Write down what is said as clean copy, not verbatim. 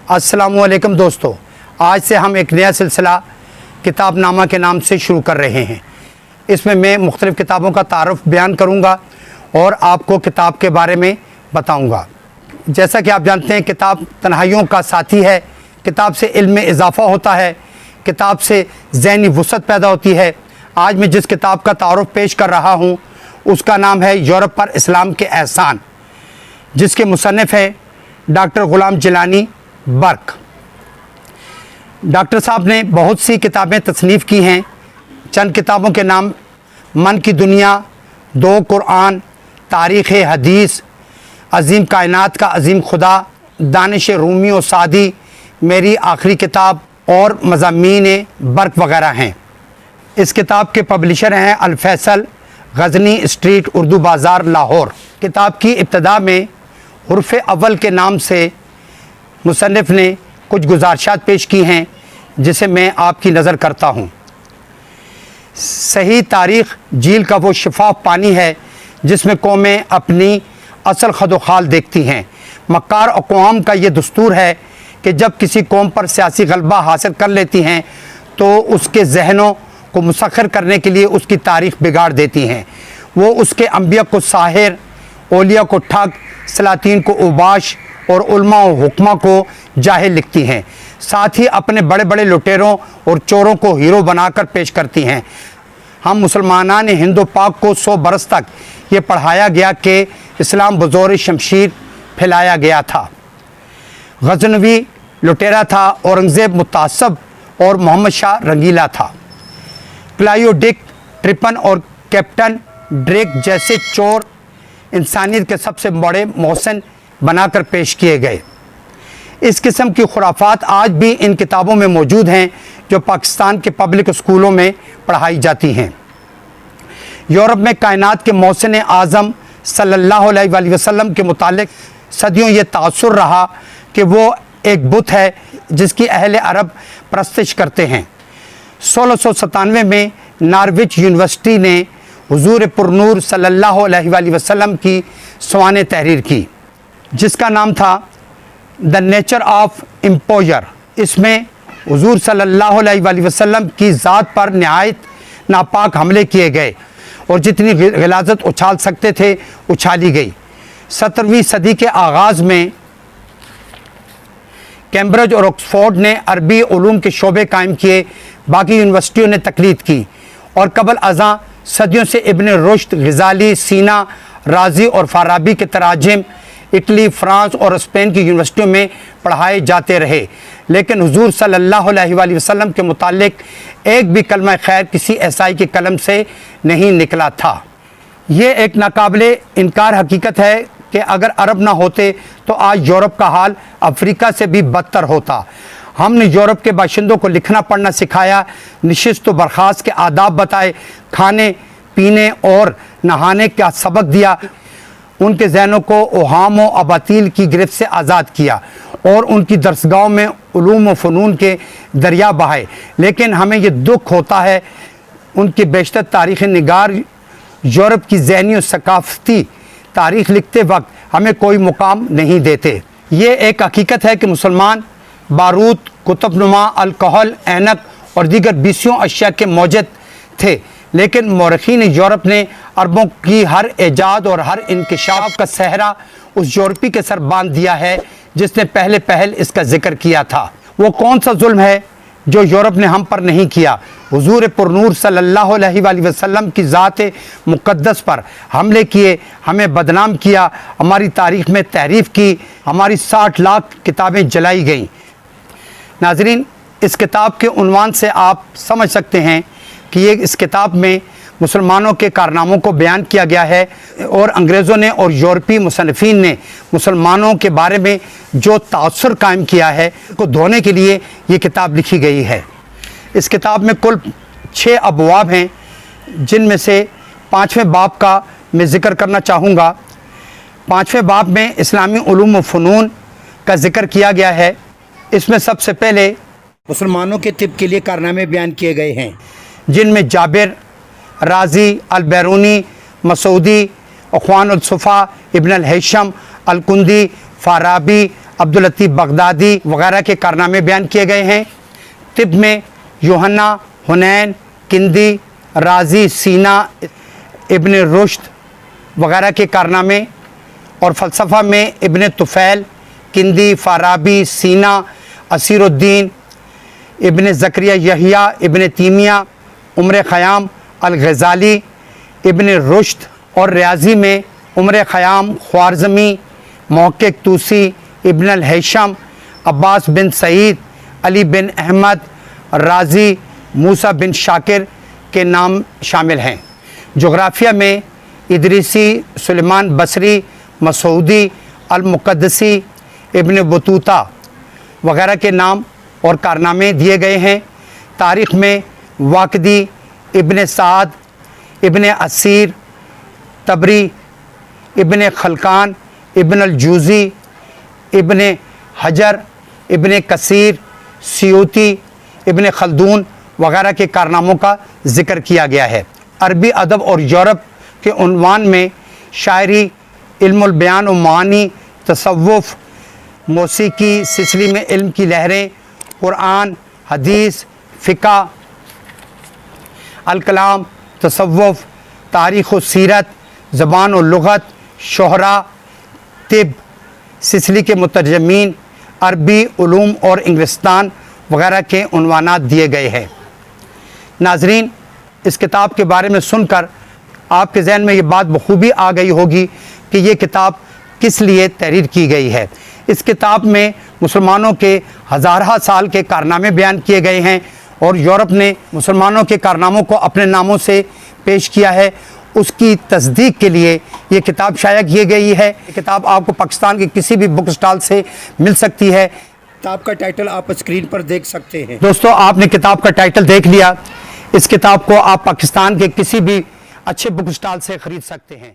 अस्सलामु अलैकुम दोस्तों, आज से हम एक नया सिलसिला किताब नामा के नाम से शुरू कर रहे हैं। इसमें मैं मुख्तलिफ़ किताबों का तारुफ बयान करूँगा और आपको किताब के बारे में बताऊँगा। जैसा कि आप जानते हैं, किताब तन्हाइयों का साथी है। किताब से इल्म में इजाफ़ा होता है, किताब से ज़हनी वुसअत पैदा होती है। आज मैं जिस किताब का तारुफ पेश कर रहा हूँ उसका नाम है यूरोप पर इस्लाम के एहसान, जिसके मुसन्निफ़ है डॉक्टर ग़ुलाम जिलानी बर्क। डॉक्टर साहब ने बहुत सी किताबें तसनीफ़ की हैं। चंद किताबों के नाम मन की दुनिया, दो कुरान, तारीख़ हदीस, अज़ीम कायनात का अज़ीम खुदा, दानिश रूमी और सादी, मेरी आखिरी किताब और मज़ामीन बर्क वग़ैरह हैं। इस किताब के पब्लिशर हैं अल फैसल, गज़नी स्ट्रीट, उर्दू बाज़ार, लाहौर। किताब की इब्तदा में हुर्फ़ अव्वल के नाम से मुसन्निफ़ ने कुछ गुज़ारिशात पेश की हैं, जिसे मैं आपकी नज़र करता हूँ। सही तारीख़ झील का वो शफाफ पानी है जिसमें कौमें अपनी असल खदोखाल देखती हैं। मक्कार अक़वाम का ये दस्तूर है कि जब किसी कौम पर सियासी गलबा हासिल कर लेती हैं तो उसके जहनों को मुसख्खर करने के लिए उसकी तारीख़ बिगाड़ देती हैं। वो उसके अंबिया को साहिर, औलिया को ठग, सलातीन को उबाश और उलमा और हुक्मा को जाहिल लिखती हैं। साथ ही अपने बड़े बड़े लुटेरों और चोरों को हीरो बनाकर पेश करती हैं। हम मुसलमानान हिंदो पाक को 100 बरस तक ये पढ़ाया गया कि इस्लाम बज़ौर शमशीर फैलाया गया था। गज़नवी लुटेरा था, औरंगज़ेब मुतासब और मोहम्मद शाह रंगीला था। क्लाइयो डिक, ट्रिपन और कैप्टन ड्रेक जैसे चोर इंसानियत के सबसे बड़े मोहसिन बनाकर पेश किए गए। इस किस्म की खुराफात आज भी इन किताबों में मौजूद हैं जो पाकिस्तान के पब्लिक स्कूलों में पढ़ाई जाती हैं। यूरोप में कायनात के मोहसिन आज़म सल्लल्लाहु अलैहि वसल्लम के मुतालिक सदियों ये तासुर रहा कि वो एक बुत है जिसकी अहले अरब परस्तिश करते हैं। 1697 में नॉर्विच यूनिवर्सिटी ने हुजूर पुरनूर सल्लल्लाहु अलैहि वसल्लम की सवाने तहरीर की, जिसका नाम था द नेचर ऑफ इम्पोजर। इसमें हुजूर सल्लल्लाहु अलैहि वसल्लम की ज़ात पर नहायत नापाक हमले किए गए और जितनी ग़िलाज़त उछाल सकते थे उछाली गई। 17वीं सदी के आगाज़ में कैम्ब्रिज और ऑक्सफोर्ड ने अरबी उलूम के शोबे कायम किए। बाकी यूनिवर्सिटियों ने तकलीद की और कबल अज़ां सदियों से इब्न रुश्द, ग़ज़ाली, सीना, राज़ी और फ़ाराबी के तराजिम इटली, फ्रांस और स्पेन की यूनिवर्सिटियों में पढ़ाए जाते रहे। लेकिन हुजूर सल्लल्लाहु अलैहि वसल्लम के मुतालिक एक भी कलमा खैर किसी ईसाई के कलम से नहीं निकला था। ये एक नाकाबिले इनकार हकीकत है कि अगर अरब ना होते तो आज यूरोप का हाल अफ्रीका से भी बदतर होता। हमने यूरोप के बाशिंदों को लिखना पढ़ना सिखाया, नशिस्त व बर्खास्त के आदाब बताए, खाने पीने और नहाने का सबक दिया, उनके जहनों को ओहाम व अबातील की गिरफ्त से आज़ाद किया और उनकी दरसगाहों में उलूम व फ़नून के दरिया बहाए। लेकिन हमें ये दुख होता है उनके बेशतर तारीख़ निगार यूरोप की ज़हनी और सकाफ़ती तारीख़ लिखते वक्त हमें कोई मुकाम नहीं देते। ये एक हकीकत है कि मुसलमान बारूद, कुतुबनुमा, अल्कोहल, ऐनक और दीगर 20 अशिया के मौजद थे, लेकिन मौरख़ीन यूरोप ने अरबों की हर ईजाद और हर इंकशाफ का सहरा उस यूरोपी के सर बांध दिया है जिसने पहले पहल इसका जिक्र किया था। वो कौन सा जुल्म है जो यूरोप ने हम पर नहीं किया? हुजूर पुरनूर सल्लल्लाहु अलैहि वसल्लम की ज़ात मुक़द्दस पर हमले किए, हमें बदनाम किया, हमारी तारीख़ में तहरीफ़ की, हमारी 60 लाख किताबें जलाई गईं। नाज़रीन, इस किताब के उन्वान से आप समझ सकते हैं कि ये इस किताब में मुसलमानों के कारनामों को बयान किया गया है और अंग्रेज़ों ने और यूरोपी मुसन्निफ़ीन ने मुसलमानों के बारे में जो तासुर कायम किया है को धोने के लिए ये किताब लिखी गई है। इस किताब में कुल 6 अबवाब हैं, जिनमें से 5वें बाब का मैं ज़िक्र करना चाहूँगा। 5वें बाब में इस्लामी उलूम व फ़नून का ज़िक्र किया गया है। इसमें सबसे पहले मुसलमानों के तिब के लिए कारनामे बयान किए गए हैं, जिनमें जाबिर, राज़ी, अल-बैरूनी, मसूदी, अख्वान-उल-सुफ़ा, इब्न अल-हैशम, अल-कुंदी, फ़ाराबी, عبداللطیف بغدادی وغیرہ کے کارنامے بیان کیے گئے ہیں۔ طب میں یوحنا، حنین، کندی، رازی، سینا، ابن رشد وغیرہ کے کارنامے، اور فلسفہ میں ابن طفیل، کندی، فارابی، سینا، اسیر الدین، ابن زکریہ یحییٰ، ابن تیمیہ، عمر خیام، الغزالی، ابن رشد، اور ریاضی میں عمر خیام، خوارزمی، محقق طوسی، ابن الہیثم، عباس بن سعید، علی بن احمد، رازی، موسیٰ بن شاکر کے نام شامل ہیں۔ جغرافیہ میں ادریسی، سلیمان بصری، مسعودی، المقدسی، ابن بطوطہ وغیرہ کے نام اور کارنامے دیے گئے ہیں۔ تاریخ میں واقدی، ابن سعد، ابن اسیر، طبری، ابن خلقان، ابن الجوزی، ابن حجر، ابن کثیر، سیوطی، ابن خلدون وغیرہ کے کارناموں کا ذکر کیا گیا ہے۔ عربی ادب اور یورپ کے عنوان میں شاعری، علم البیان و معانی، تصوف، موسیقی، سسلی میں علم کی لہریں، قرآن، حدیث، فقہ، الکلام، تصوف، تاریخ و سیرت، زبان و لغت، شعراء، طب، سسلی کے مترجمین، عربی علوم اور انگلستان وغیرہ کے عنوانات دیے گئے ہیں۔ ناظرین، اس کتاب کے بارے میں سن کر آپ کے ذہن میں یہ بات بخوبی آ گئی ہوگی کہ یہ کتاب کس لیے تحریر کی گئی ہے۔ اس کتاب میں مسلمانوں کے ہزارہ سال کے کارنامے بیان کیے گئے ہیں، اور یورپ نے مسلمانوں کے کارناموں کو اپنے ناموں سے پیش کیا ہے۔ اس کی تصدیق کے لیے یہ کتاب شائع کی گئی ہے۔ یہ کتاب آپ کو پاکستان کے کسی بھی بک اسٹال سے مل سکتی ہے۔ کتاب کا ٹائٹل آپ اسکرین پر دیکھ سکتے ہیں۔ دوستو، آپ نے کتاب کا ٹائٹل دیکھ لیا۔ اس کتاب کو آپ پاکستان کے کسی بھی اچھے بک اسٹال سے خرید سکتے ہیں۔